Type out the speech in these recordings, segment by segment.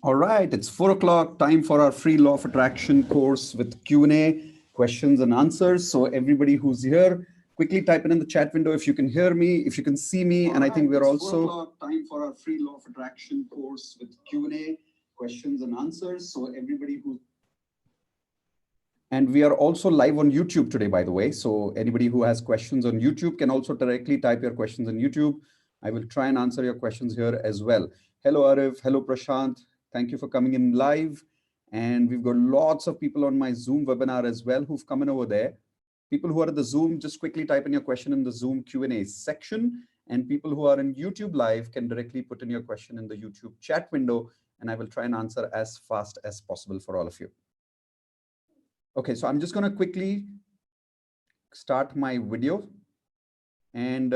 All right, it's 4 o'clock, time for our free law of attraction course with Q&A, questions and answers. So everybody who's here, quickly type it in the chat window if you can hear me, if you can see me. And I think we're also 4 o'clock, time for our free law of attraction course with Q&A, questions and answers. So everybody who and we are also live on YouTube today, by the way. So anybody who has questions on YouTube can also directly type your questions on YouTube. I will try and answer your questions here as well. Hello, Arif. Hello, Prashant. Thank you for coming in live. And we've got lots of people on my Zoom webinar as well who've come in over there. People who are at the Zoom, just quickly type in your question in the Zoom Q&A section. And people who are in YouTube live can directly put in your question in the YouTube chat window. And I will try and answer as fast as possible for all of you. Okay, so I'm just going to quickly start my video and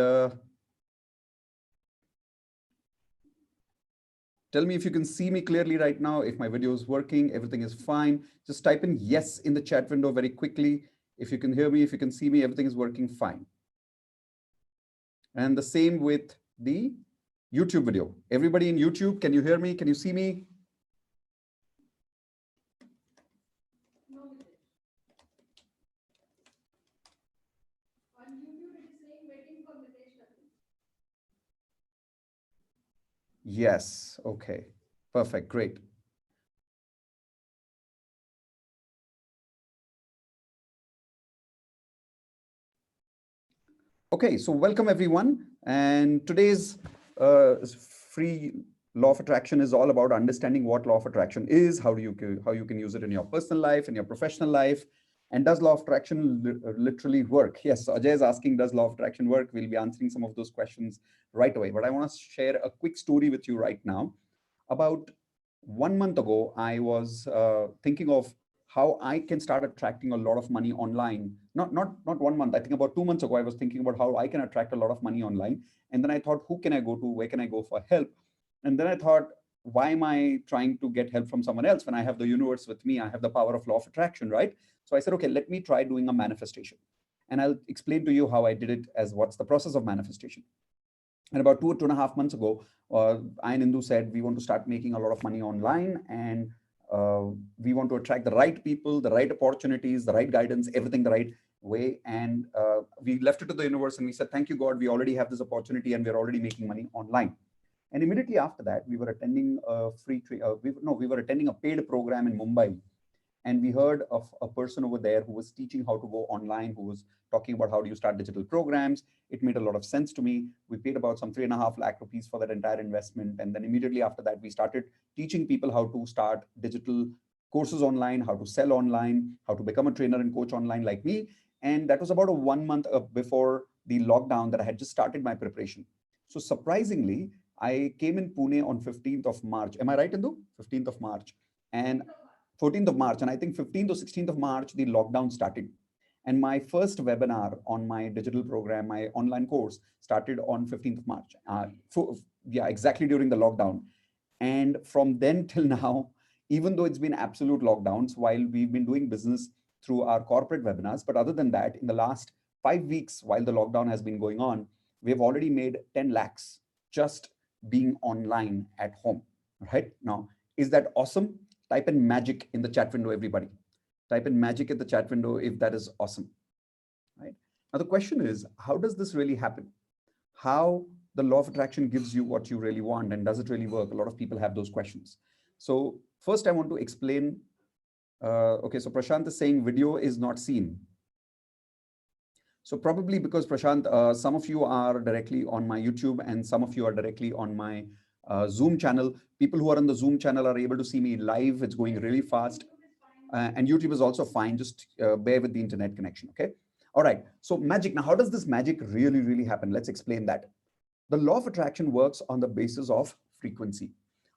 tell me if you can see me clearly right now, if my video is working, everything is fine. Just type in yes in the chat window very quickly. If you can hear me, if you can see me, everything is working fine. And the same with the YouTube video. Everybody in YouTube, can you hear me? Can you see me? Yes. Okay. Perfect. Great. Okay. So welcome everyone. And today's free law of attraction is all about understanding what law of attraction is, how you can use it in your personal life, in your professional life. And does law of attraction literally work? Yes, Ajay is asking, does law of attraction work? We'll be answering some of those questions right away. But I want to share a quick story with you right now. About 1 month ago, I was thinking of how I can start attracting a lot of money online. Not 1 month. I think about 2 months ago, I was thinking about how I can attract a lot of money online. And then I thought, who can I go to? Where can I go for help? And then I thought, why am I trying to get help from someone else when I have the universe with me? I have the power of law of attraction, right? So I said, okay, let me try doing a manifestation. And I'll explain to you how I did it as what's the process of manifestation. And about 2.5 months ago, I and Indu said, we want to start making a lot of money online, and we want to attract the right people, the right opportunities, the right guidance, everything the right way. And we left it to the universe and we said, thank you, God, we already have this opportunity and we're already making money online. And immediately after that, we were attending a we were attending a paid program in Mumbai. And we heard of a person over there who was teaching how to go online, who was talking about how do you start digital programs. It made a lot of sense to me. We paid about some 3.5 lakh rupees for that entire investment. And then immediately after that, we started teaching people how to start digital courses online, how to sell online, how to become a trainer and coach online like me. And that was about a 1 month before the lockdown that I had just started my preparation. So surprisingly, I came in Pune on 15th of March. Am I right, Indu? 15th of March. And 14th of March. And I think 15th or 16th of March, the lockdown started. And my first webinar on my digital program, my online course, started on 15th of March. Yeah, exactly during the lockdown. And from then till now, even though it's been absolute lockdowns, while we've been doing business through our corporate webinars, but other than that, in the last 5 weeks, while the lockdown has been going on, we've already made 10 lakhs just being online at home. Right now, is that awesome? Type in magic in the chat window, everybody. Type in magic in the chat window if that is awesome. Right? Now, the question is, how does this really happen? How the law of attraction gives you what you really want, and does it really work? A lot of people have those questions. So first, I want to explain. Okay, so Prashant is saying video is not seen. So probably because Prashant, some of you are directly on my YouTube and some of you are directly on my Zoom channel. People who are on the Zoom channel are able to see me live. It's going really fast. And YouTube is also fine. Just bear with the internet connection, okay? All right, so magic. Now, how does this magic really happen? Let's explain that. The law of attraction works on the basis of frequency.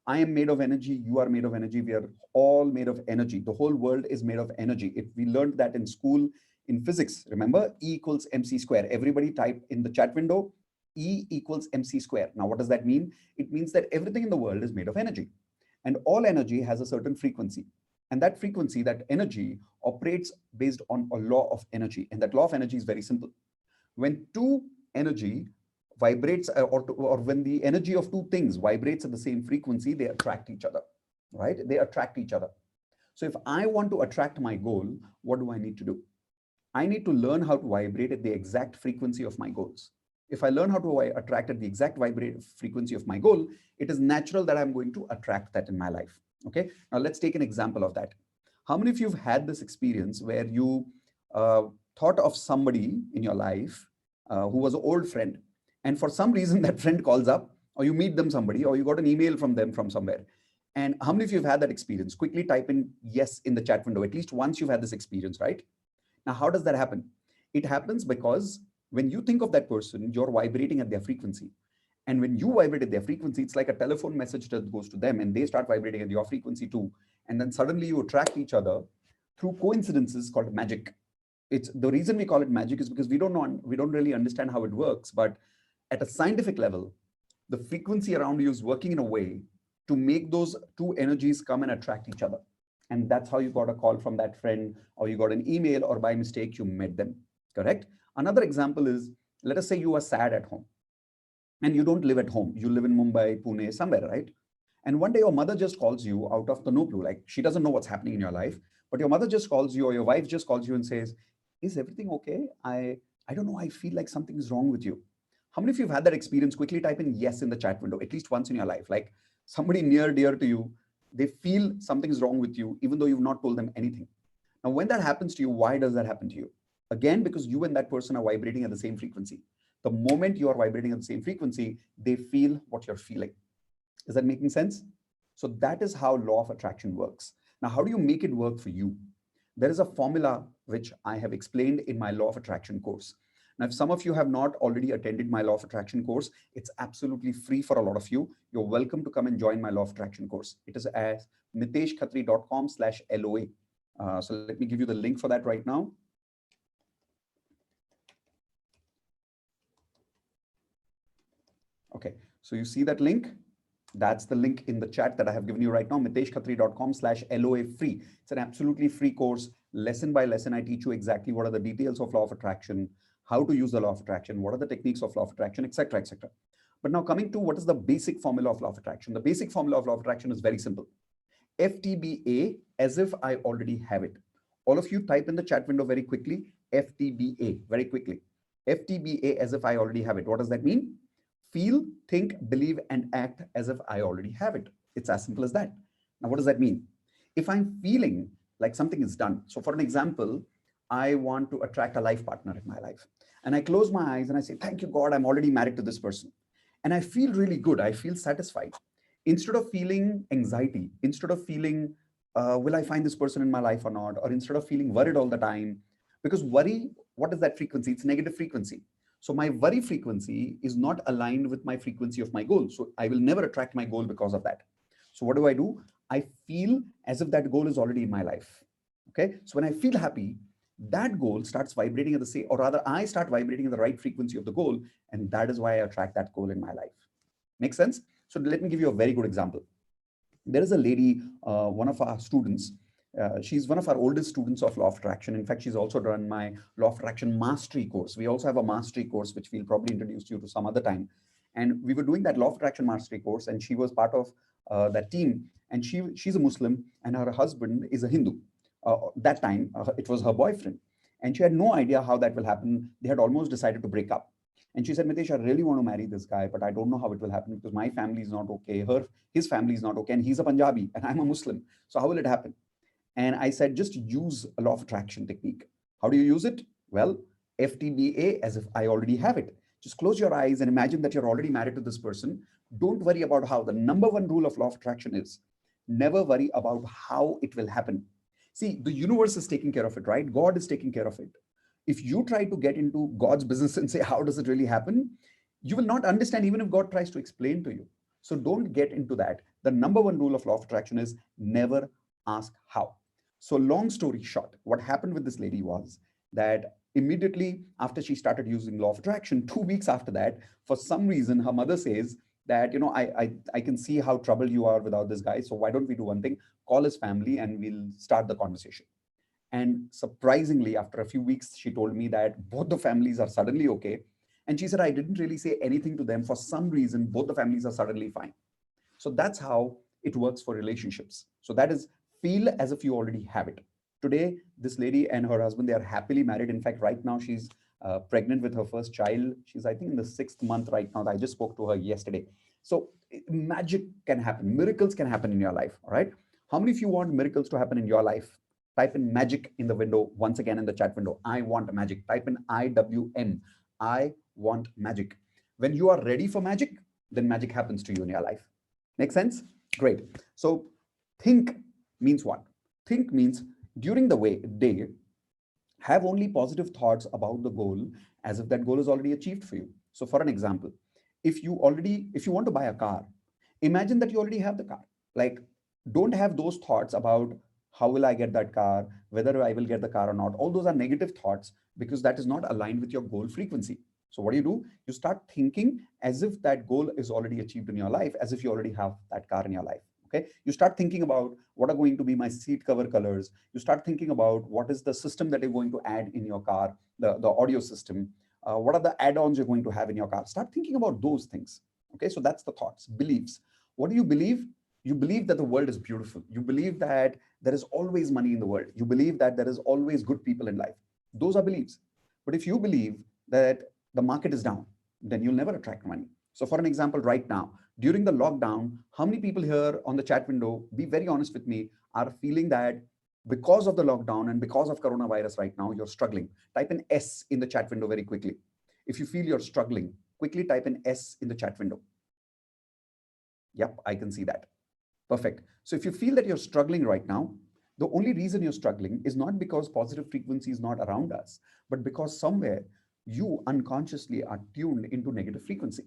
I am made of energy. You are made of energy. We are all made of energy. The whole world is made of energy. If we learned that in school, in physics, remember, E equals mc square. Everybody type in the chat window, E equals mc square. Now, what does that mean? It means that everything in the world is made of energy. And all energy has a certain frequency. And that frequency, that energy, operates based on a law of energy. And that law of energy is very simple. When two energy vibrates, or when the energy of two things vibrates at the same frequency, they attract each other. right? They attract each other. So if I want to attract my goal, what do I need to do? I need to learn how to vibrate at the exact frequency of my goals. If I learn how to attract at the exact vibrate frequency of my goal, it is natural that I'm going to attract that in my life. Okay. Now let's take an example of that. How many of you have had this experience where you uh, thought of somebody in your life who was an old friend, and for some reason that friend calls up, or you meet them somebody, or you got an email from them from somewhere? And how many of you have had that experience? Quickly type in yes in the chat window. At least once you've had this experience, right? Now, how does that happen? It happens because when you think of that person, you're vibrating at their frequency. And when you vibrate at their frequency, it's like a telephone message that goes to them and they start vibrating at your frequency too. And then suddenly you attract each other through coincidences called magic. It's the reason we call it magic is because we don't know, we don't really understand how it works. But at a scientific level, the frequency around you is working in a way to make those two energies come and attract each other. And that's how you got a call from that friend, or you got an email, or by mistake you met them. Correct? Another example is, let us say you are sad at home and you don't live at home. You live in Mumbai, Pune, somewhere, right? And one day your mother just calls you out of the no blue, like she doesn't know what's happening in your life, but your mother just calls you, or your wife just calls you and says, "Is everything okay? I don't know. I feel like something is wrong with you." How many of you have had that experience? Quickly type in yes in the chat window, at least once in your life. Like somebody near, dear to you, they feel something is wrong with you, even though you've not told them anything. Now, when that happens to you, why does that happen to you? Again, because you and that person are vibrating at the same frequency. The moment you are vibrating at the same frequency, they feel what you're feeling. Is that making sense? So that is how law of attraction works. Now, how do you make it work for you? There is a formula which I have explained in my law of attraction course. Now, if some of you have not already attended my law of attraction course, it's absolutely free for a lot of you. You're welcome to come and join my law of attraction course. It is at miteshkhatri.com/LOA. So let me give you the link for that right now. Okay, so you see that link? That's the link in the chat that I have given you right now, miteshkhatri.com/LOA free. It's an absolutely free course. Lesson by lesson, I teach you exactly what are the details of law of attraction, how to use the law of attraction, what are the techniques of law of attraction, etc., etc. But now coming to what is the basic formula of law of attraction. The basic formula of law of attraction is very simple. FTBA, as if I already have it. All of you type in the chat window very quickly, FTBA, very quickly. FTBA, as if I already have it. What does that mean? Feel, think, believe, and act as if I already have it. It's as simple as that. Now, what does that mean? If I'm feeling like something is done, so for an example, I want to attract a life partner in my life. And I close my eyes and I say, "Thank you, God, I'm already married to this person." And I feel really good. I feel satisfied. Instead of feeling anxiety, instead of feeling, will I find this person in my life or not? Or instead of feeling worried all the time, because worry, what is that frequency? It's negative frequency. So my worry frequency is not aligned with my frequency of my goal. So I will never attract my goal because of that. So what do? I feel as if that goal is already in my life. Okay. So when I feel happy, that goal starts vibrating at the same, or rather, I start vibrating at the right frequency of the goal. And that is why I attract that goal in my life. Make sense? So let me give you a very good example. There is a lady, one of our students, she's one of our oldest students of law of attraction. In fact, she's also done my law of attraction mastery course. We also have a mastery course, which we'll probably introduce you to some other time. And we were doing that law of attraction mastery course, and she was part of that team. And she's a Muslim, and her husband is a Hindu. That time, it was her boyfriend. And she had no idea how that will happen. They had almost decided to break up. And she said, "Mitesh, I really want to marry this guy, but I don't know how it will happen because my family is not okay. His family is not okay. And he's a Punjabi and I'm a Muslim. So how will it happen?" And I said, just use a law of attraction technique. How do you use it? Well, FTBA, as if I already have it. Just close your eyes and imagine that you're already married to this person. Don't worry about how. The number one rule of law of attraction is never worry about how it will happen. See, the universe is taking care of it, right? God is taking care of it. If you try to get into God's business and say, how does it really happen? You will not understand even if God tries to explain to you. So don't get into that. The number one rule of law of attraction is never ask how. So long story short, what happened with this lady was that immediately after she started using law of attraction, 2 weeks after that, for some reason, her mother says that, I can see how troubled you are without this guy. So why don't we do one thing? Call his family and we'll start the conversation. And surprisingly, after a few weeks, she told me that both the families are suddenly okay. And she said, I didn't really say anything to them. For some reason, both the families are suddenly fine. So that's how It works for relationships. So that is feel as if you already have it. Today, this lady and her husband, they are happily married. In fact, right now she's pregnant with her first child. She's, I think, in the 6th month right now. I just spoke to her yesterday. So magic can happen. Miracles can happen in your life. All right. How many of you want miracles to happen in your life? Type in magic in the window once again in the chat window. I want magic. Type in IWM. I want magic. When you are ready for magic, then magic happens to you in your life. Make sense? Great. So think means what? Think means during the day, have only positive thoughts about the goal as if that goal is already achieved for you. So for an example, if you want to buy a car, imagine that you already have the car. Like, don't have those thoughts about how will I get that car, whether I will get the car or not. All those are negative thoughts because that is not aligned with your goal frequency. So what do? You start thinking as if that goal is already achieved in your life, as if you already have that car in your life. Okay. You start thinking about what are going to be my seat cover colors. You start thinking about what is the system that you're going to add in your car, the audio system. What are the add-ons you're going to have in your car? Start thinking about those things. Okay. So that's the thoughts, beliefs. What do you believe? You believe that the world is beautiful. You believe that there is always money in the world. You believe that there is always good people in life. Those are beliefs. But if you believe that the market is down, then you'll never attract money. So for an example, right now, during the lockdown, how many people here on the chat window, be very honest with me, are feeling that because of the lockdown and because of coronavirus right now, you're struggling? Type in S in the chat window very quickly. If you feel you're struggling, quickly type in S in the chat window. Yep, I can see that. Perfect. So if you feel that you're struggling right now, the only reason you're struggling is not because positive frequency is not around us, but because somewhere you unconsciously are tuned into negative frequency.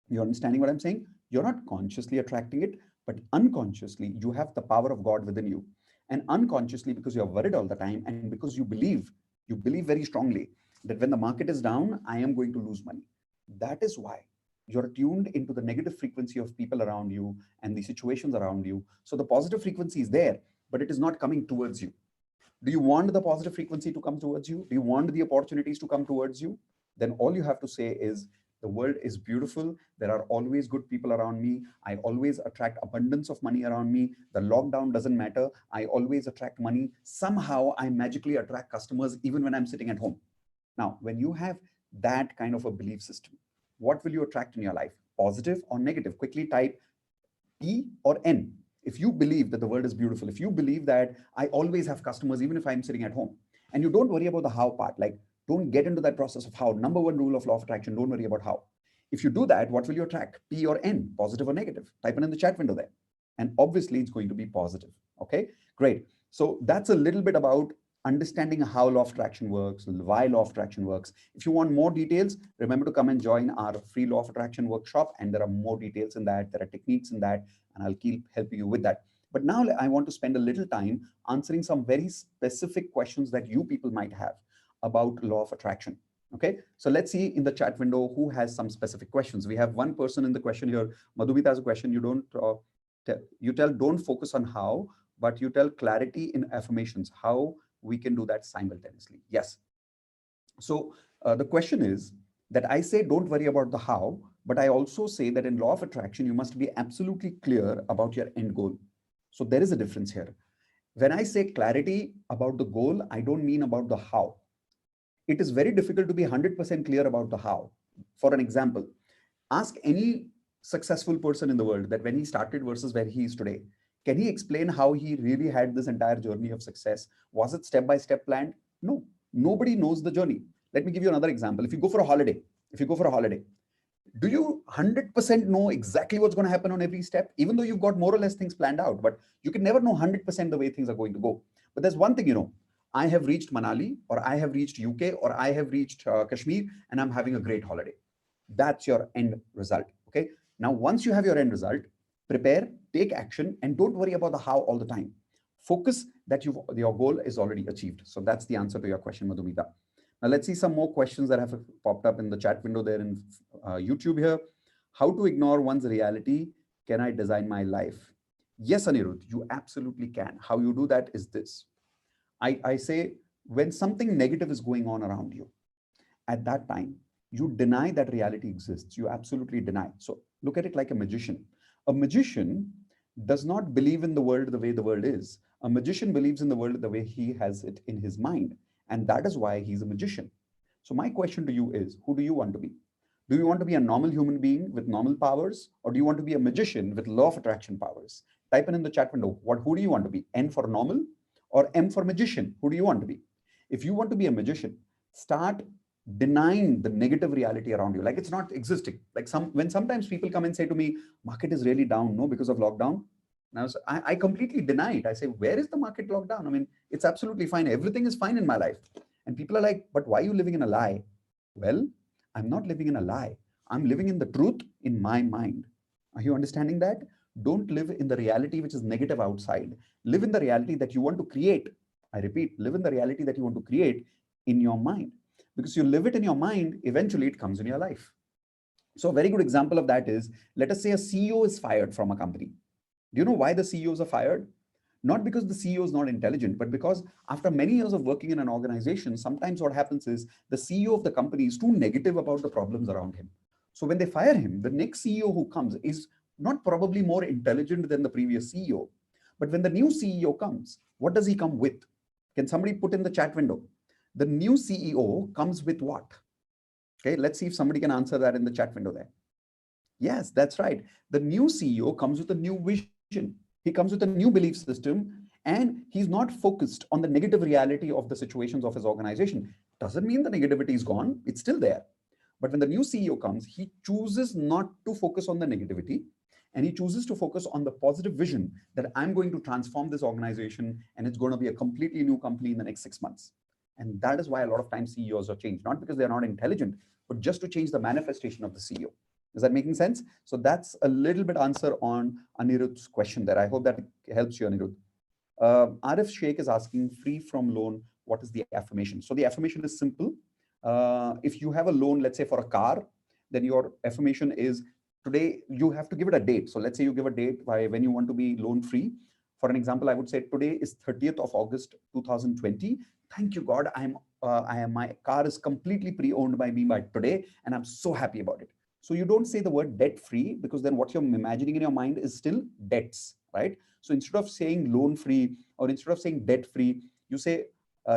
You're understanding what I'm saying? You're not consciously attracting it, but unconsciously you have the power of God within you. And unconsciously, because you're worried all the time and because you believe very strongly that when the market is down, I am going to lose money. That is why you're tuned into the negative frequency of people around you and the situations around you. So the positive frequency is there, but it is not coming towards you. Do you want the positive frequency to come towards you? Do you want the opportunities to come towards you? Then all you have to say is, the world is beautiful. There are always good people around me. I always attract abundance of money around me. The lockdown doesn't matter. I always attract money. Somehow I magically attract customers even when I'm sitting at home. Now, when you have that kind of a belief system, what will you attract in your life? Positive or negative? Quickly type E or N. If you believe that the world is beautiful, if you believe that I always have customers, even if I'm sitting at home, and you don't worry about the how part, like don't get into that process of how. Number one rule of law of attraction, don't worry about how. If you do that, what will you attract? P or N, positive or negative? Type it in the chat window there. And obviously it's going to be positive. Okay, great. So that's a little bit about understanding how law of attraction works, why law of attraction works. If you want more details, remember to come and join our free law of attraction workshop. And there are more details in that. There are techniques in that, and I'll keep helping you with that. But now I want to spend a little time answering some very specific questions that you people might have about law of attraction. Okay, so let's see in the chat window who has some specific questions. We have one person in the question here. Madhubita has a question. You tell don't focus on how, but you tell clarity in affirmations, how we can do that simultaneously. Yes. So the question is that I say don't worry about the how, but I also say that in law of attraction, you must be absolutely clear about your end goal. So there is a difference here. When I say clarity about the goal, I don't mean about the how. It is very difficult to be 100% clear about the how. For an example, ask any successful person in the world that when he started versus where he is today, can he explain how he really had this entire journey of success? Was it step-by-step planned? No, nobody knows the journey. Let me give you another example. If you go for a holiday, do you 100% know exactly what's going to happen on every step, even though you've got more or less things planned out? But you can never know 100% the way things are going to go. But there's one thing, I have reached Manali, or I have reached UK, or I have reached Kashmir, and I'm having a great holiday. That's your end result. Okay. Now, once you have your end result, prepare, take action, and don't worry about the how all the time. Focus that your goal is already achieved. So that's the answer to your question, Madhumita. Now let's see some more questions that have popped up in the chat window there in YouTube here. How to ignore one's reality? Can I design my life? Yes, Anirudh, you absolutely can. How you do that is this. I say when something negative is going on around you, at that time, you deny that reality exists. You absolutely deny. So look at it like a magician. A magician does not believe in the world the way the world is. A magician believes in the world the way he has it in his mind. And that is why he's a magician. So my question to you is, who do you want to be? Do you want to be a normal human being with normal powers, or do you want to be a magician with law of attraction powers? Type in the chat window, who do you want to be? N for normal or M for magician? Who do you want to be? If you want to be a magician, start denying the negative reality around you, like it's not existing. Like when sometimes people come and say to me, market is really down, no, because of lockdown. Now I completely deny it. I say, where is the market lockdown? I mean, it's absolutely fine. Everything is fine in my life. And people are like, but why are you living in a lie? Well, I'm not living in a lie. I'm living in the truth in my mind. Are you understanding that? Don't live in the reality which is negative outside. Live in the reality that you want to create. I repeat, live in the reality that you want to create in your mind. Because you live it in your mind, eventually it comes in your life. So a very good example of that is, let us say a CEO is fired from a company. Do you know why the CEOs are fired? Not because the CEO is not intelligent, but because after many years of working in an organization, sometimes what happens is the CEO of the company is too negative about the problems around him. So when they fire him, the next CEO who comes is not probably more intelligent than the previous CEO. But when the new CEO comes, what does he come with? Can somebody put in the chat window? The new CEO comes with what? Okay, let's see if somebody can answer that in the chat window there. Yes, that's right. The new CEO comes with a new vision. He comes with a new belief system, and he's not focused on the negative reality of the situations of his organization. Doesn't mean the negativity is gone, it's still there. But when the new CEO comes, he chooses not to focus on the negativity, and he chooses to focus on the positive vision that I'm going to transform this organization and it's going to be a completely new company in the next 6 months. And that is why a lot of times CEOs are changed, not because they're not intelligent, but just to change the manifestation of the CEO. Is that making sense? So that's a little bit answer on Anirudh's question there. I hope that helps you, Anirudh. Arif Sheikh is asking, free from loan, what is the affirmation? So the affirmation is simple. If you have a loan, let's say for a car, then your affirmation is, today you have to give it a date. So let's say you give a date by when you want to be loan free. For an example, I would say today is 30th of August 2020. Thank you, God. My car is completely pre-owned by me by today, and I'm so happy about it. So you don't say the word debt free, because then what you're imagining in your mind is still debts, right? So instead of saying loan free, or instead of saying debt free, you say,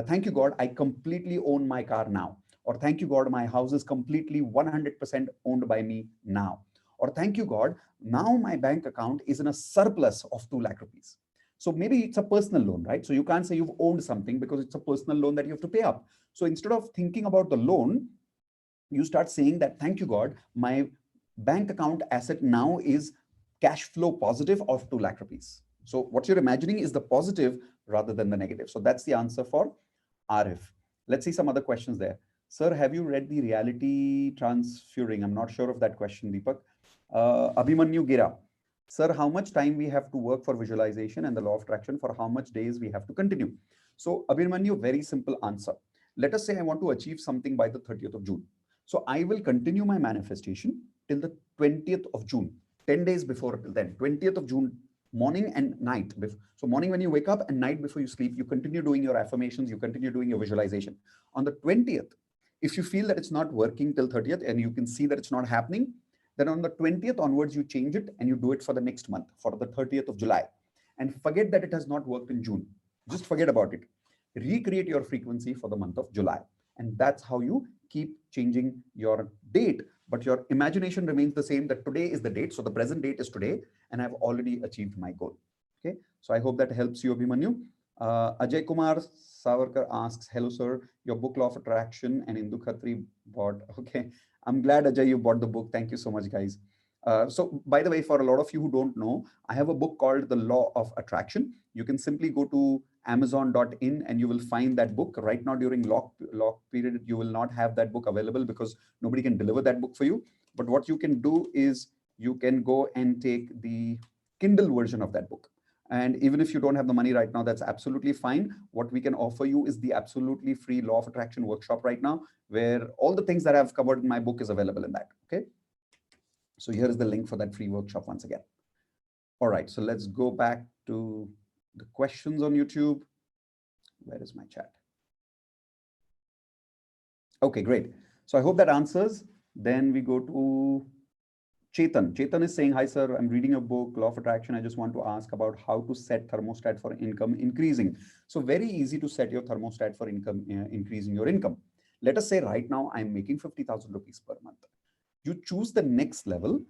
thank you, God, I completely own my car now. Or thank you, God, my house is completely 100% owned by me now. Or thank you, God, now my bank account is in a surplus of 2 lakh rupees. So maybe it's a personal loan, right? So you can't say you've owned something because it's a personal loan that you have to pay up. So instead of thinking about the loan, you start saying that, thank you, God, my bank account asset now is cash flow positive of 2 lakh rupees. So what you're imagining is the positive rather than the negative. So that's the answer for Arif. Let's see some other questions there. Sir, have you read the reality transferring? I'm not sure of that question, Deepak. Abhimanyu Gira. Sir, how much time we have to work for visualization and the law of attraction, for how much days we have to continue? So Abhimanyu, very simple answer. Let us say I want to achieve something by the 30th of June. So I will continue my manifestation till the 20th of June, 10 days before then, 20th of June, morning and night. So morning when you wake up and night before you sleep, you continue doing your affirmations, you continue doing your visualization. On the 20th, if you feel that it's not working till 30th and you can see that it's not happening, then on the 20th onwards, you change it and you do it for the next month, for the 30th of July. And forget that it has not worked in June. Just forget about it. Recreate your frequency for the month of July. And that's how you keep changing your date, but your imagination remains the same, that today is the date. So the present date is today, and I've already achieved my goal. Okay. So I hope that helps you, Abhimanyu. Ajay Kumar Savarkar asks, hello, sir. Your book, Law of Attraction, and Indu Khatri bought. Okay. I'm glad, Ajay, you bought the book. Thank you so much, guys. So by the way, for a lot of you who don't know, I have a book called The Law of Attraction. You can simply go to amazon.in and you will find that book. Right now during lock period, you will not have that book available because nobody can deliver that book for you. But what you can do is you can go and take the Kindle version of that book. And even if you don't have the money right now, that's absolutely fine. What we can offer you is the absolutely free Law of Attraction workshop right now, where all the things that I've covered in my book is available in that. Okay. So here is the link for that free workshop once again. All right, so let's go back to the questions on YouTube. Where is my chat? Okay, great. So I hope that answers. Then we go to Chetan is saying, hi, sir, I'm reading a book, Law of Attraction. I just want to ask about how to set thermostat for income increasing. So very easy to set your thermostat for income, increasing your income. Let us say right now, I'm making 50,000 rupees per month. You choose the next level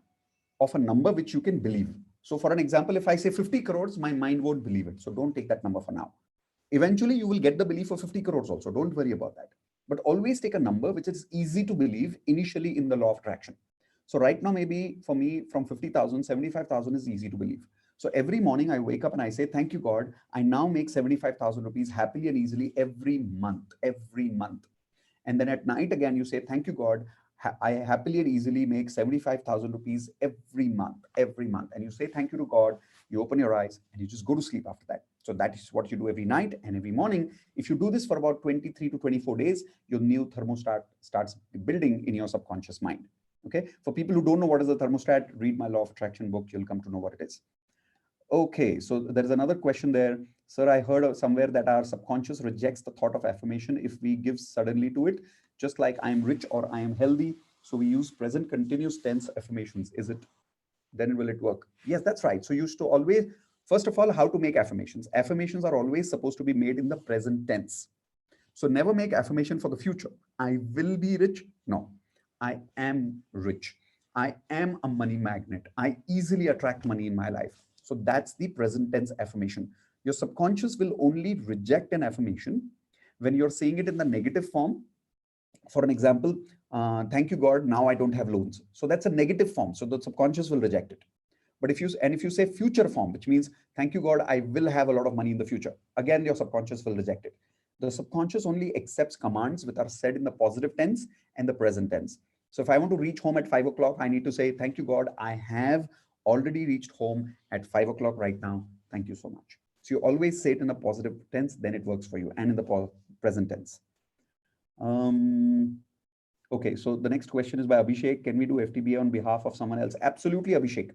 of a number which you can believe. So for an example, if I say 50 crores, my mind won't believe it. So don't take that number for now. Eventually, you will get the belief of 50 crores also. Don't worry about that. But always take a number which is easy to believe initially in the law of attraction. So right now, maybe for me, from 50,000, 75,000 is easy to believe. So every morning I wake up and I say, thank you, God. I now make 75,000 rupees happily and easily every month, every month. And then at night again, you say, thank you, God. I happily and easily make 75,000 rupees every month, every month. And you say, thank you to God. You open your eyes and you just go to sleep after that. So that is what you do every night and every morning. If you do this for about 23 to 24 days, your new thermostat starts building in your subconscious mind. Okay. For people who don't know what is a thermostat, read my Law of Attraction book. You'll come to know what it is. Okay, so there's another question there. Sir, I heard somewhere that our subconscious rejects the thought of affirmation if we give suddenly to it, just like I am rich or I am healthy. So we use present continuous tense affirmations. Is it, then will it work? Yes, that's right. So you used to always, first of all, how to make affirmations. Affirmations are always supposed to be made in the present tense. So never make affirmation for the future. I will be rich. No, I am rich. I am a money magnet. I easily attract money in my life. So that's the present tense affirmation. Your subconscious will only reject an affirmation when you're saying it in the negative form. For an example, thank you, God, now I don't have loans. So that's a negative form. So the subconscious will reject it. But if you say future form, which means, thank you, God, I will have a lot of money in the future. Again, your subconscious will reject it. The subconscious only accepts commands which are said in the positive tense and the present tense. So if I want to reach home at 5 o'clock, I need to say, thank you, God, I have already reached home at 5 o'clock right now. Thank you so much. So you always say it in a positive tense, then it works for you, and in the present tense. Okay, so the next question is by Abhishek. Can we do FTBA on behalf of someone else? Absolutely, Abhishek.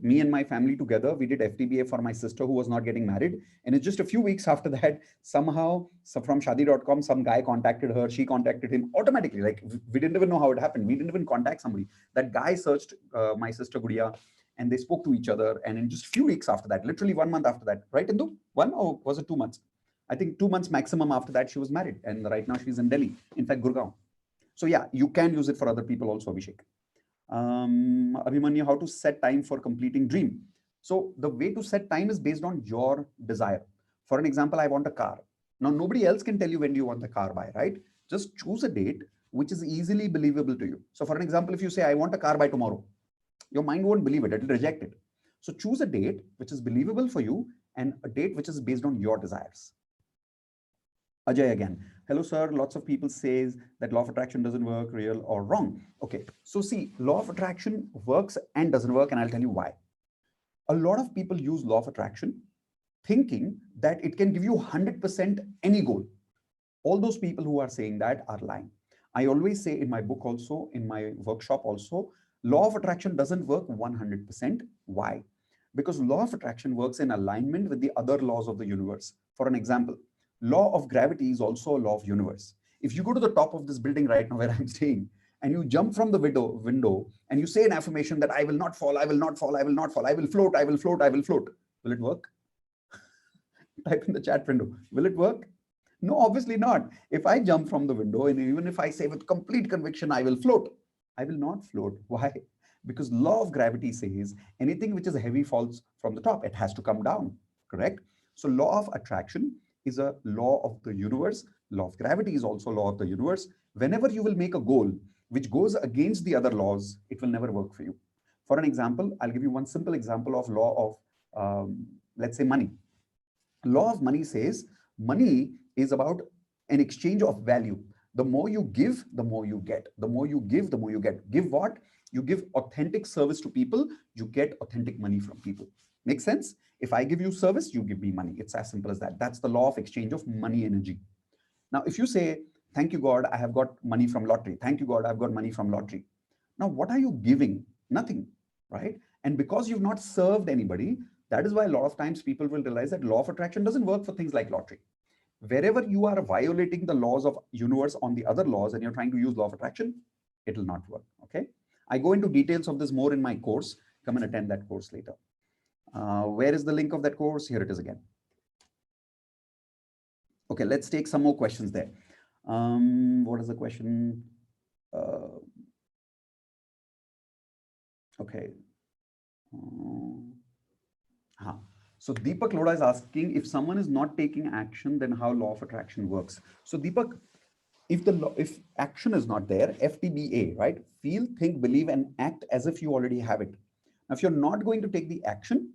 Me and my family together, we did FTBA for my sister who was not getting married. And it's just a few weeks after that, somehow from shadi.com, some guy contacted her. She contacted him automatically. Like, we didn't even know how it happened. We didn't even contact somebody. That guy searched my sister Gudiya and they spoke to each other. And in just a few weeks after that, literally 1 month after that, right, Indu? 1 or was it 2 months? I think 2 months maximum after that, she was married. And right now she's in Delhi, in fact, Gurgaon. So yeah, you can use it for other people also, Abhishek. Abhimanyu, how to set time for completing dream. So the way to set time is based on your desire. For an example, I want a car. Now, nobody else can tell you when do you want the car by, right? Just choose a date which is easily believable to you. So for an example, if you say, I want a car by tomorrow, your mind won't believe it. It'll reject it. So choose a date which is believable for you and a date which is based on your desires. Ajay again. Hello, sir. Lots of people says that law of attraction doesn't work, real or wrong. Okay. So see, law of attraction works and doesn't work, and I'll tell you why. A lot of people use law of attraction thinking that it can give you 100% any goal. All those people who are saying that are lying. I always say in my book also, in my workshop also, law of attraction doesn't work 100%. Why? Because law of attraction works in alignment with the other laws of the universe. For an example, law of gravity is also a law of universe. If you go to the top of this building right now where I'm staying, and you jump from the window and you say an affirmation that I will not fall, I will not fall, I will not fall, I will float, I will float, I will float. Will it work? Type in the chat window. Will it work? No, obviously not. If I jump from the window and even if I say with complete conviction, I will float, I will not float. Why? Because law of gravity says anything which is heavy falls from the top. It has to come down, correct? So law of attraction is a law of the universe. Law of gravity is also law of the universe. Whenever you will make a goal which goes against the other laws, it will never work for you. For an example, I'll give you one simple example of law of, let's say, money. Law of money says money is about an exchange of value. The more you give, the more you get. The more you give, the more you get. Give what? You give authentic service to people, you get authentic money from people. Make sense? If I give you service, you give me money. It's as simple as that. That's the law of exchange of money energy. Now, if you say, thank you, God, I have got money from lottery. Thank you, God, I've got money from lottery. Now, what are you giving? Nothing, right? And because you've not served anybody, that is why a lot of times people will realize that law of attraction doesn't work for things like lottery. Wherever you are violating the laws of universe on the other laws and you're trying to use law of attraction, it will not work, okay? I go into details of this more in my course. Come and attend that course later. Where is the link of that course? Here it is again. Okay, let's take some more questions there. What is the question? Okay. So Deepak Loda is asking, if someone is not taking action, then how law of attraction works. So Deepak, if action is not there, FTBA, right? Feel, think, believe, and act as if you already have it. Now, if you're not going to take the action,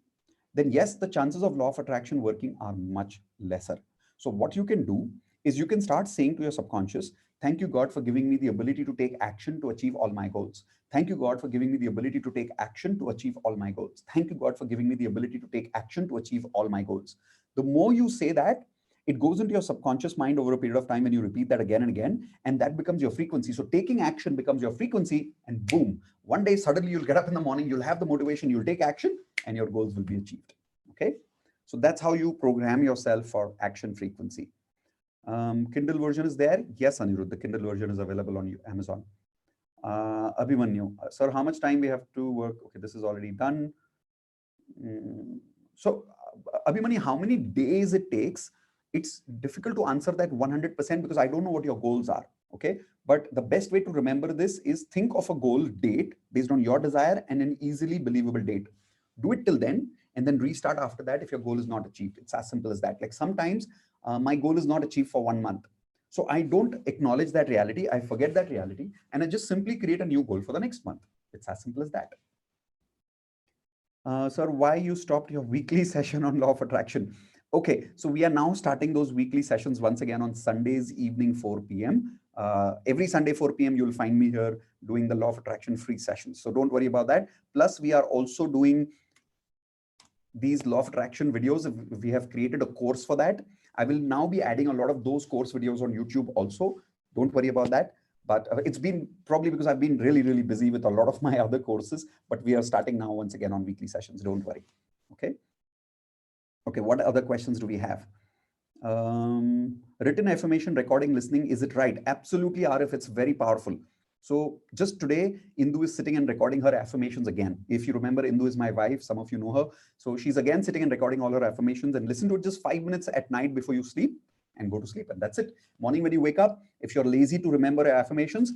then yes, the chances of law of attraction working are much lesser. So what you can do is you can start saying to your subconscious, thank you, God, for giving me the ability to take action to achieve all my goals. Thank you, God, for giving me the ability to take action to achieve all my goals. Thank you, God, for giving me the ability to take action to achieve all my goals. The more you say that, it goes into your subconscious mind over a period of time, and you repeat that again and again, and that becomes your frequency. So taking action becomes your frequency, and boom, one day suddenly you'll get up in the morning, you'll have the motivation, you'll take action, and your goals will be achieved. Okay, so that's how you program yourself for action frequency. Kindle version is there. Yes, Anirudh, the Kindle version is available on Amazon. Abhimanyu, sir, how much time we have to work? Okay, this is already done. So Abhimanyu, how many days it takes? It's difficult to answer that 100% because I don't know what your goals are. Okay, but the best way to remember this is think of a goal date based on your desire and an easily believable date. Do it till then and then restart after that if your goal is not achieved. It's as simple as that. Like sometimes my goal is not achieved for 1 month. So I don't acknowledge that reality. I forget that reality and I just simply create a new goal for the next month. It's as simple as that. Sir, why you stopped your weekly session on law of attraction? Okay, so we are now starting those weekly sessions once again on Sundays evening 4 p.m. Every Sunday 4 p.m. you'll find me here doing the law of attraction free sessions. So don't worry about that. Plus, we are also doing these law of attraction videos. We have created a course for that. I will now be adding a lot of those course videos on YouTube also. Don't worry about that. But it's been probably because I've been really, really busy with a lot of my other courses, but we are starting now once again on weekly sessions. Don't worry. Okay. Okay. What other questions do we have? Written affirmation, recording, listening. Is it right? Absolutely, Arif. It's very powerful. So just today, Indu is sitting and recording her affirmations again. If you remember, Indu is my wife. Some of you know her. So she's again sitting and recording all her affirmations, and listen to it just 5 minutes at night before you sleep and go to sleep. And that's it. Morning when you wake up, if you're lazy to remember your affirmations,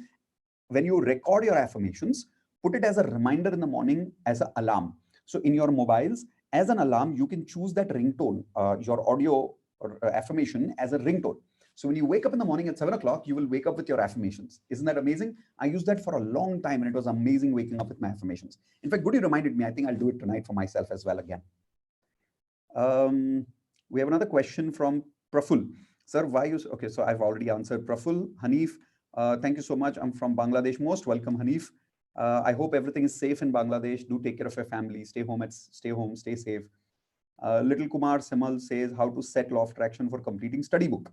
when you record your affirmations, put it as a reminder in the morning as an alarm. So in your mobiles, as an alarm, you can choose that ringtone, your audio or affirmation as a ringtone. So when you wake up in the morning at 7 o'clock, you will wake up with your affirmations. Isn't that amazing? I used that for a long time and it was amazing waking up with my affirmations. In fact, Goody reminded me, I think I'll do it tonight for myself as well again. We have another question from Praful. Sir, why you, okay, so I've already answered Praful. Hanif, thank you so much. I'm from Bangladesh. Most welcome, Hanif. I hope everything is safe in Bangladesh. Do take care of your family. Stay home, stay safe. Little Kumar Semal says how to set law of attraction for completing study book.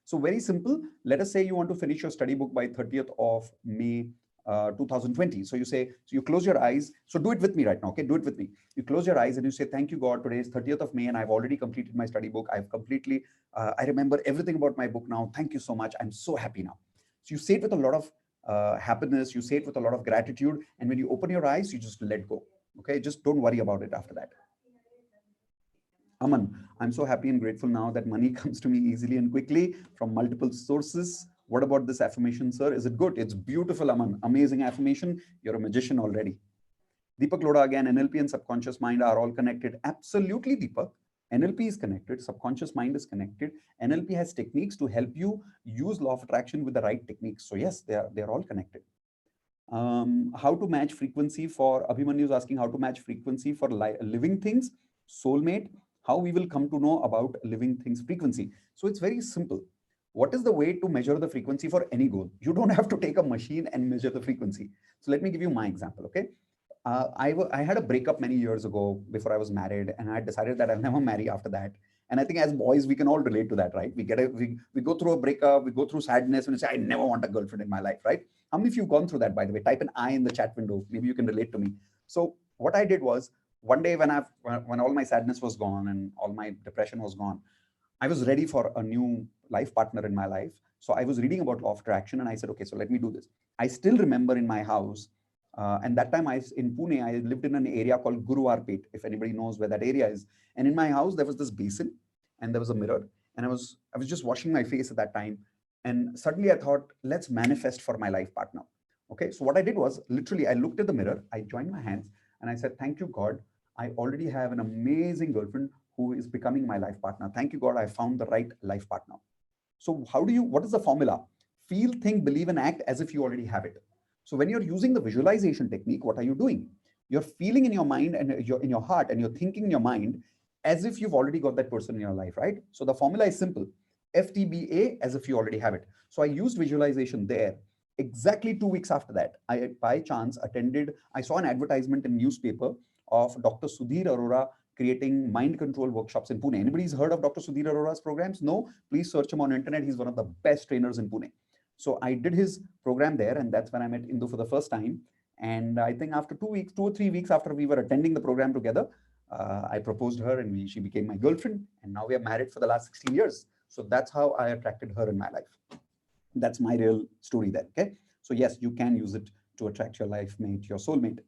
So very simple. Let us say you want to finish your study book by 30th of May 2020. So you say, so you close your eyes. So do it with me right now. Okay, do it with me. You close your eyes and you say, thank you, God. Today is 30th of May and I've already completed my study book. I've completely, I remember everything about my book now. Thank you so much. I'm so happy now. So you say it with a lot of happiness. You say it with a lot of gratitude. And when you open your eyes, you just let go. Okay, just don't worry about it after that. Aman, I'm so happy and grateful now that money comes to me easily and quickly from multiple sources. What about this affirmation, sir? Is it good? It's beautiful, Aman. Amazing affirmation. You're a magician already. Deepak Loda again, NLP and subconscious mind are all connected. Absolutely, Deepak. NLP is connected. Subconscious mind is connected. NLP has techniques to help you use law of attraction with the right techniques. So yes, they're all connected. How to match frequency for, Abhimanyu is asking how to match frequency for living things, soulmate, how we will come to know about living things frequency. So it's very simple. What is the way to measure the frequency for any goal? You don't have to take a machine and measure the frequency. So let me give you my example, okay? I had a breakup many years ago before I was married, and I decided that I'll never marry after that. And I think as boys, we can all relate to that, right? We go through a breakup, we go through sadness, and we say, I never want a girlfriend in my life, right? How many of you have gone through that, by the way? Type an I in the chat window. Maybe you can relate to me. So what I did was, one day when all my sadness was gone and all my depression was gone, I was ready for a new life partner in my life. So I was reading about law of attraction and I said, okay, so let me do this. I still remember in my house, And that time in Pune, I lived in an area called Guruwarpet, if anybody knows where that area is. And in my house, there was this basin and there was a mirror. And I was just washing my face at that time. And suddenly I thought, let's manifest for my life partner. Okay. So what I did was literally, I looked at the mirror, I joined my hands and I said, thank you, God. I already have an amazing girlfriend who is becoming my life partner. Thank you, God. I found the right life partner. So what is the formula? Feel, think, believe, and act as if you already have it. So when you're using the visualization technique, what are you doing? You're feeling in your mind and in your heart, and you're thinking in your mind as if you've already got that person in your life, right? So the formula is simple. FTBA, as if you already have it. So I used visualization there. Exactly 2 weeks after that, I by chance I saw an advertisement in newspaper of Dr. Sudhir Arora creating mind control workshops in Pune. Anybody's heard of Dr. Sudhir Arora's programs? No? Please search him on internet. He's one of the best trainers in Pune. So I did his program there, and that's when I met Indu for the first time. And I think after 2 weeks, 2 or 3 weeks after we were attending the program together, I proposed her, and she became my girlfriend. And now we are married for the last 16 years. So that's how I attracted her in my life. That's my real story there. Okay. So yes, you can use it to attract your life mate, your soulmate.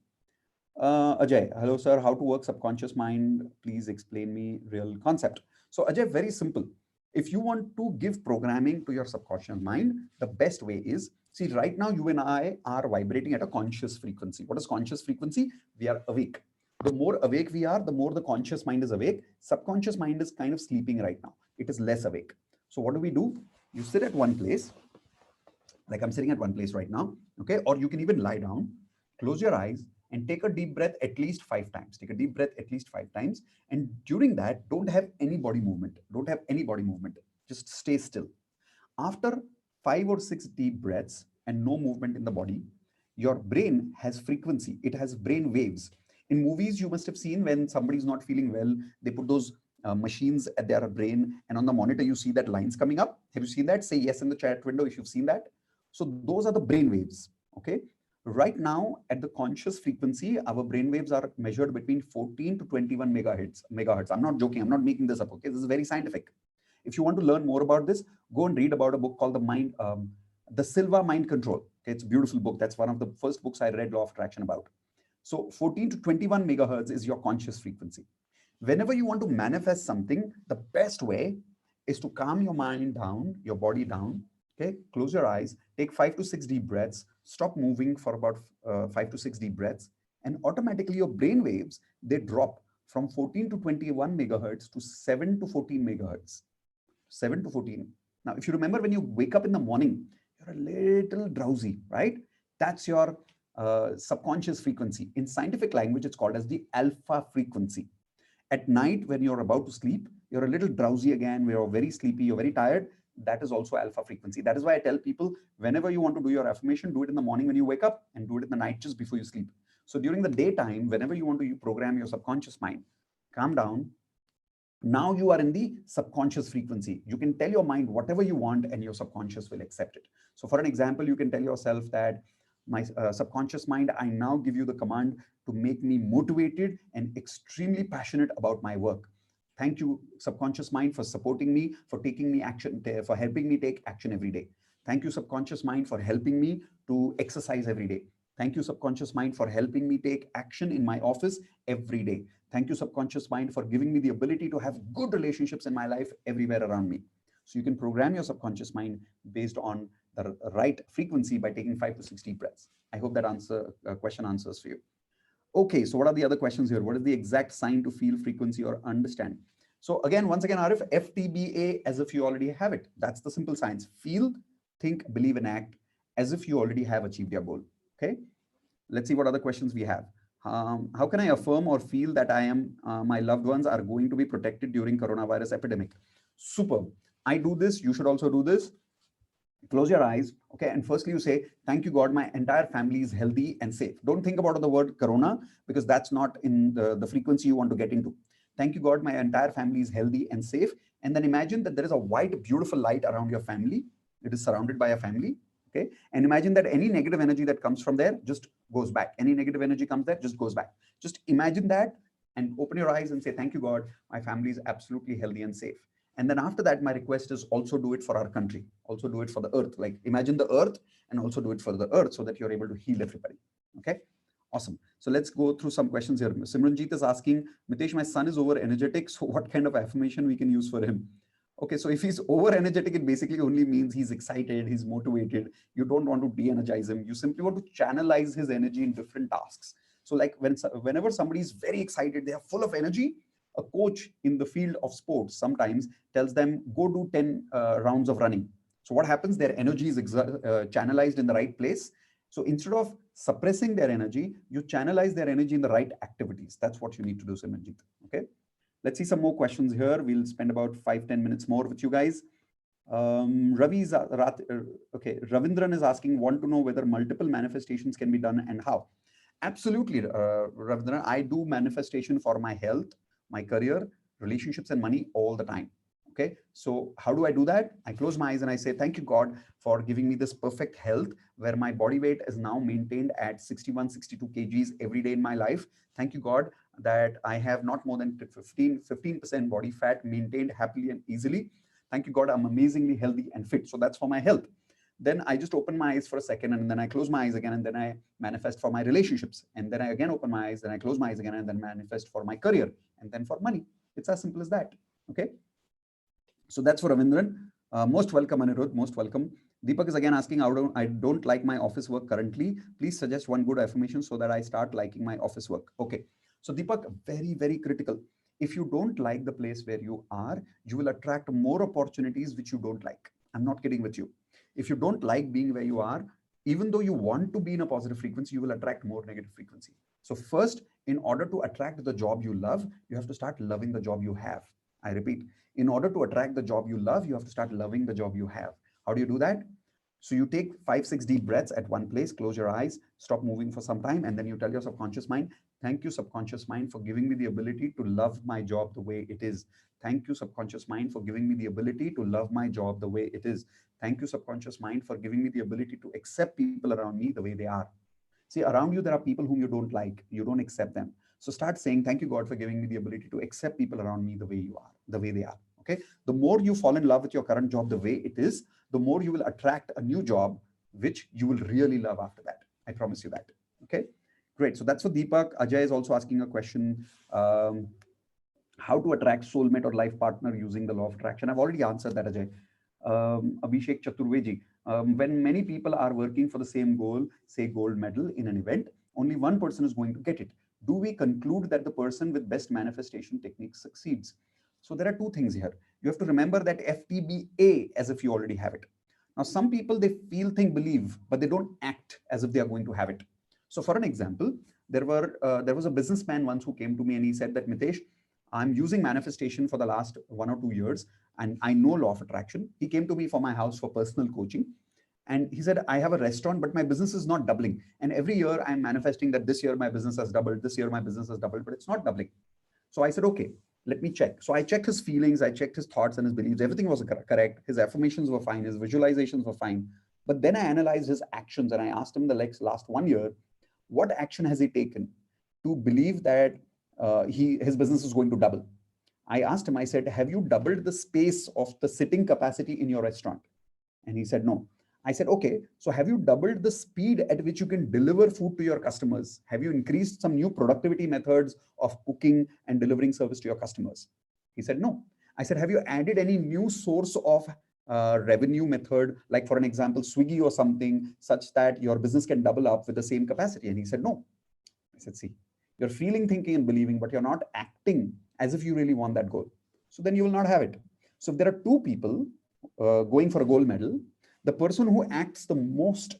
Ajay, hello sir, how to work subconscious mind? Please explain me real concept. So Ajay, very simple. If you want to give programming to your subconscious mind, the best way is, see, right now you and I are vibrating at a conscious frequency. What is conscious frequency? We are awake. The more awake we are, the more the conscious mind is awake. Subconscious mind is kind of sleeping right now. It is less awake. So what do? You sit at one place, like I'm sitting at one place right now, okay? Or you can even lie down, close your eyes, and take a deep breath at least 5 times. Take a deep breath at least 5 times. And during that, don't have any body movement. Don't have any body movement. Just stay still. After 5 or 6 deep breaths and no movement in the body, your brain has frequency. It has brain waves. In movies, you must have seen when somebody's not feeling well, they put those machines at their brain, and on the monitor, you see that lines coming up. Have you seen that? Say yes in the chat window if you've seen that. So those are the brain waves. Okay. Right now, at the conscious frequency, our brain waves are measured between 14 to 21 megahertz. I'm not joking. I'm not making this up. Okay. This is very scientific. If you want to learn more about this, go and read about a book called The Silva Mind Control. Okay, it's a beautiful book. That's one of the first books I read Law of Attraction about. So 14 to 21 megahertz is your conscious frequency. Whenever you want to manifest something, the best way is to calm your mind down, your body down. Okay, close your eyes, take 5 to 6 deep breaths, stop moving for about 5 to 6 deep breaths, and automatically your brain waves, they drop from 14 to 21 megahertz to 7 to 14 megahertz. 7 to 14. Now, if you remember, when you wake up in the morning, you're a little drowsy, right? That's your subconscious frequency. In scientific language, it's called as the alpha frequency. At night, when you're about to sleep, you're a little drowsy again, you're very sleepy, you're very tired. That is also alpha frequency. That is why I tell people, whenever you want to do your affirmation, do it in the morning when you wake up, and do it in the night just before you sleep. So during the daytime, whenever you want to program your subconscious mind, calm down. Now you are in the subconscious frequency. You can tell your mind whatever you want, and your subconscious will accept it. So for an example, you can tell yourself that, my subconscious mind, I now give you the command to make me motivated and extremely passionate about my work. Thank you, subconscious mind, for supporting me, for taking me action, for helping me take action every day. Thank you, subconscious mind, for helping me to exercise every day. Thank you, subconscious mind, for helping me take action in my office every day. Thank you, subconscious mind, for giving me the ability to have good relationships in my life everywhere around me. So you can program your subconscious mind based on the right frequency by taking 5 to 6 deep breaths. I hope that question answers for you. Okay, so what are the other questions here? What is the exact sign to feel, frequency, or understand? So again, once again, Arif, FTBA, as if you already have it. That's the simple science. Feel, think, believe, and act as if you already have achieved your goal. Okay, let's see what other questions we have. How can I affirm or feel that my loved ones are going to be protected during coronavirus epidemic? Superb. I do this. You should also do this. Close your eyes. Okay. And firstly, you say, thank you, God, my entire family is healthy and safe. Don't think about the word corona, because that's not in the frequency you want to get into. Thank you, God, my entire family is healthy and safe. And then imagine that there is a white, beautiful light around your family. It is surrounded by a family. Okay. And imagine that any negative energy that comes from there just goes back. Any negative energy comes there, just goes back. Just imagine that and open your eyes and say, thank you, God, my family is absolutely healthy and safe. And then after that, my request is also do it for our country. Also do it for the earth. Like imagine the earth and also do it for the earth so that you're able to heal everybody. Okay. Awesome. So let's go through some questions here. Simranjeet is asking, Mitesh, my son is over energetic. So what kind of affirmation we can use for him? Okay, so if he's over energetic, it basically only means he's excited, he's motivated. You don't want to de-energize him. You simply want to channelize his energy in different tasks. So like whenever somebody is very excited, they are full of energy, a coach in the field of sports sometimes tells them, go do 10 rounds of running. So what happens? Their energy is channelized in the right place. So instead of suppressing their energy, you channelize their energy in the right activities. That's what you need to do, Simranjeet. Okay. Let's see some more questions here. We'll spend about 5-10 minutes more with you guys. Okay. Ravindran is asking, want to know whether multiple manifestations can be done and how? Absolutely, Ravindran. I do manifestation for my health, my career, relationships, and money all the time. Okay. So how do I do that? I close my eyes and I say, thank you, God, for giving me this perfect health where my body weight is now maintained at 61, 62 kgs every day in my life. Thank you, God, that I have not more than 15% body fat maintained happily and easily. Thank you, God, I'm amazingly healthy and fit. So that's for my health. Then I just open my eyes for a second and then I close my eyes again and then I manifest for my relationships. And then I again open my eyes, then I close my eyes again and then manifest for my career and then for money. It's as simple as that. Okay. So that's for Ravindran. Most welcome, Anirudh. Most welcome. Deepak is again asking, I don't like my office work currently. Please suggest one good affirmation so that I start liking my office work. Okay. So Deepak, very, very critical. If you don't like the place where you are, you will attract more opportunities which you don't like. I'm not kidding with you. If you don't like being where you are, even though you want to be in a positive frequency, you will attract more negative frequency. So first, in order to attract the job you love, you have to start loving the job you have. I repeat, in order to attract the job you love, you have to start loving the job you have. How do you do that? So you take 5-6 deep breaths at one place, close your eyes, stop moving for some time, and then you tell your subconscious mind, thank you, subconscious mind, for giving me the ability to love my job the way it is. Thank you, subconscious mind, for giving me the ability to love my job the way it is. Thank you, subconscious mind, for giving me the ability to accept people around me the way they are. See, around you, there are people whom you don't like. You don't accept them. So start saying, thank you, God, for giving me the ability to accept people around me the way you are, the way they are. Okay. The more you fall in love with your current job the way it is, the more you will attract a new job, which you will really love after that. I promise you that. Okay. Great. So that's for Deepak. Ajay is also asking a question. How to attract soulmate or life partner using the law of attraction? I've already answered that, Ajay. Abhishek Chaturvedi. When many people are working for the same goal, say gold medal in an event, only one person is going to get it. Do we conclude that the person with best manifestation techniques succeeds? So there are two things here. You have to remember that FTBA as if you already have it. Now, some people, they feel, think, believe, but they don't act as if they are going to have it. So for an example, there was a businessman once who came to me and he said that, Mitesh, I'm using manifestation for the last 1 or 2 years and I know law of attraction. He came to me for my house for personal coaching. And he said, I have a restaurant, but my business is not doubling. And every year I'm manifesting that this year my business has doubled, this year my business has doubled, but it's not doubling. So I said, okay, let me check. So I checked his feelings, I checked his thoughts and his beliefs. Everything was correct. His affirmations were fine, his visualizations were fine. But then I analyzed his actions and I asked him the last 1 year, what action has he taken to believe that his business is going to double? I asked him, I said, have you doubled the space of the sitting capacity in your restaurant? And he said, no. I said, okay, so have you doubled the speed at which you can deliver food to your customers? Have you increased some new productivity methods of cooking and delivering service to your customers? He said, no. I said, have you added any new source of revenue method, like for an example, Swiggy or something, such that your business can double up with the same capacity? And he said, no. I said, see, you're feeling, thinking, and believing, but you're not acting as if you really want that goal. So then you will not have it. So if there are two people going for a gold medal, the person who acts the most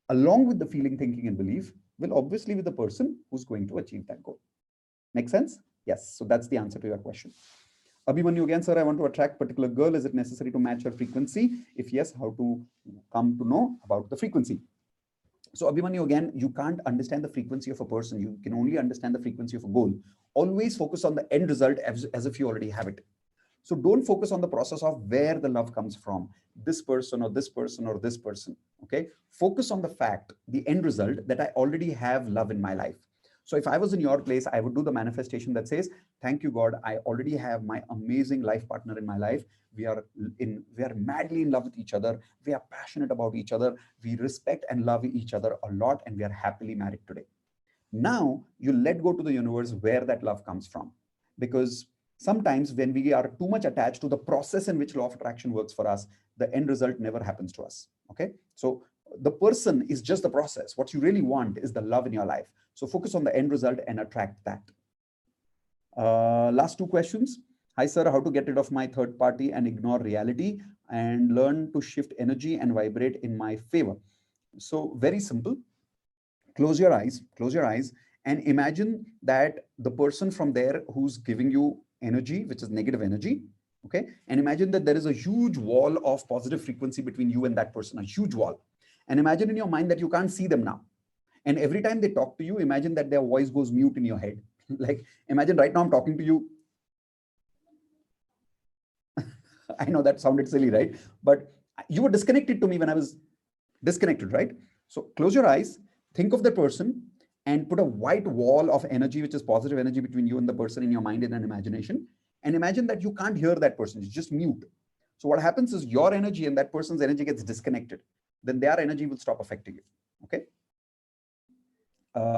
along with the feeling, thinking, and belief will obviously be the person who's going to achieve that goal. Make sense? Yes. So that's the answer to your question. Abhimanyu again, sir, I want to attract particular girl. Is it necessary to match her frequency? If yes, how to come to know about the frequency? So Abhimanyu, again, you can't understand the frequency of a person. You can only understand the frequency of a goal. Always focus on the end result as if you already have it. So don't focus on the process of where the love comes from, this person or this person or this person. Okay. Focus on the fact, the end result, that I already have love in my life. So if I was in your place, I would do the manifestation that says, thank you, God, I already have my amazing life partner in my life. We are madly in love with each other. We are passionate about each other. We respect and love each other a lot, and we are happily married today. Now you let go to the universe where that love comes from. Because sometimes when we are too much attached to the process in which law of attraction works for us, the end result never happens to us. Okay. So the person is just the process. What you really want is the love in your life. So focus on the end result and attract that. Last two questions. Hi, sir. How to get rid of my third party and ignore reality and learn to shift energy and vibrate in my favor? So very simple. Close your eyes, and imagine that the person from there who's giving you energy, which is negative energy, okay? And imagine that there is a huge wall of positive frequency between you and that person, a huge wall. And imagine in your mind that you can't see them now. And every time they talk to you, imagine that their voice goes mute in your head. Like, imagine right now I'm talking to you. I know that sounded silly, right? But you were disconnected to me when I was disconnected, right? So close your eyes, think of the person, and put a white wall of energy, which is positive energy, between you and the person in your mind and an imagination. And imagine that you can't hear that person, it's just mute. So what happens is your energy and that person's energy gets disconnected. Then their energy will stop affecting you. Okay.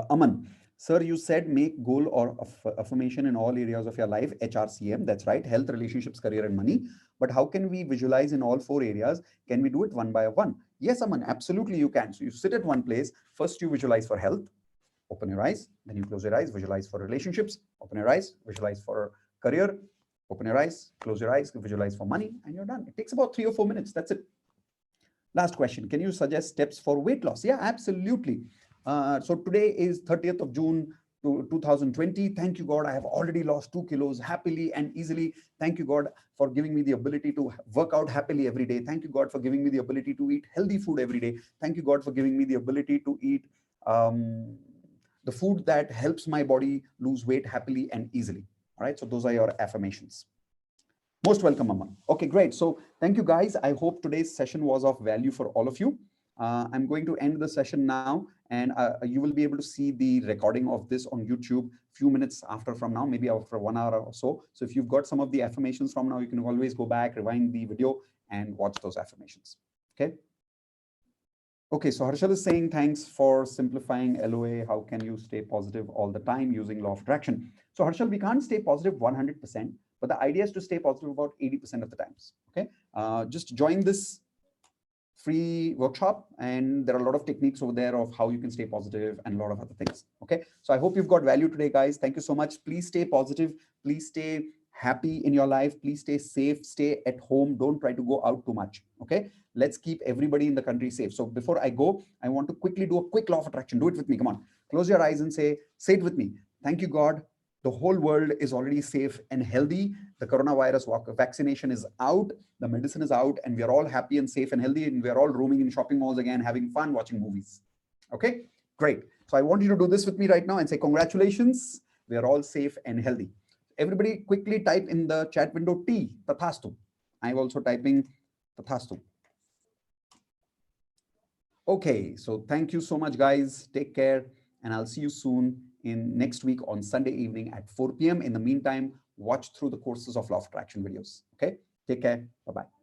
Aman, sir, you said make goal or affirmation in all areas of your life, HRCM. That's right. Health, relationships, career, and money. But how can we visualize in all four areas? Can we do it one by one? Yes, Aman, absolutely you can. So you sit at one place. First, you visualize for health. Open your eyes. Then you close your eyes. Visualize for relationships. Open your eyes. Visualize for career. Open your eyes. Close your eyes. Visualize for money. And you're done. It takes about 3 or 4 minutes. That's it. Last question. Can you suggest steps for weight loss? Yeah, absolutely. So today is 30th of June 2020. Thank you, God. I have already lost 2 kilos happily and easily. Thank you, God, for giving me the ability to work out happily every day. Thank you, God, for giving me the ability to eat healthy food every day. Thank you, God, for giving me the ability to eat the food that helps my body lose weight happily and easily. All right. So those are your affirmations. Most welcome, Aman. Okay, great. So thank you, guys. I hope today's session was of value for all of you. I'm going to end the session now, and you will be able to see the recording of this on YouTube few minutes after from now, maybe after 1 hour or so. So if you've got some of the affirmations from now, you can always go back, rewind the video, and watch those affirmations. Okay. Okay, so Harshal is saying, thanks for simplifying LOA. How can you stay positive all the time using law of attraction? So Harshal, we can't stay positive 100%, but the idea is to stay positive about 80% of the times. Okay, just join this free workshop, and there are a lot of techniques over there of how you can stay positive and a lot of other things. Okay, so I hope you've got value today, guys. Thank you so much. Please stay positive. Please stay happy in your life. Please stay safe. Stay at home. Don't try to go out too much. Okay, let's keep everybody in the country safe. So before I go, I want to quickly do a quick law of attraction. Do it with me. Come on, close your eyes and say it with me. Thank you, God. The whole world is already safe and healthy. The coronavirus vaccination is out. The medicine is out, and we are all happy and safe and healthy. And we are all roaming in shopping malls again, having fun, watching movies. Okay, great. So I want you to do this with me right now and say, congratulations. We are all safe and healthy. Everybody quickly type in the chat window T, Tathastu. I'm also typing Tathastu. Okay, so thank you so much, guys. Take care, and I'll see you soon in next week on Sunday evening at 4 p.m. In the meantime, watch through the courses of Law of Attraction videos. Okay, take care. Bye-bye.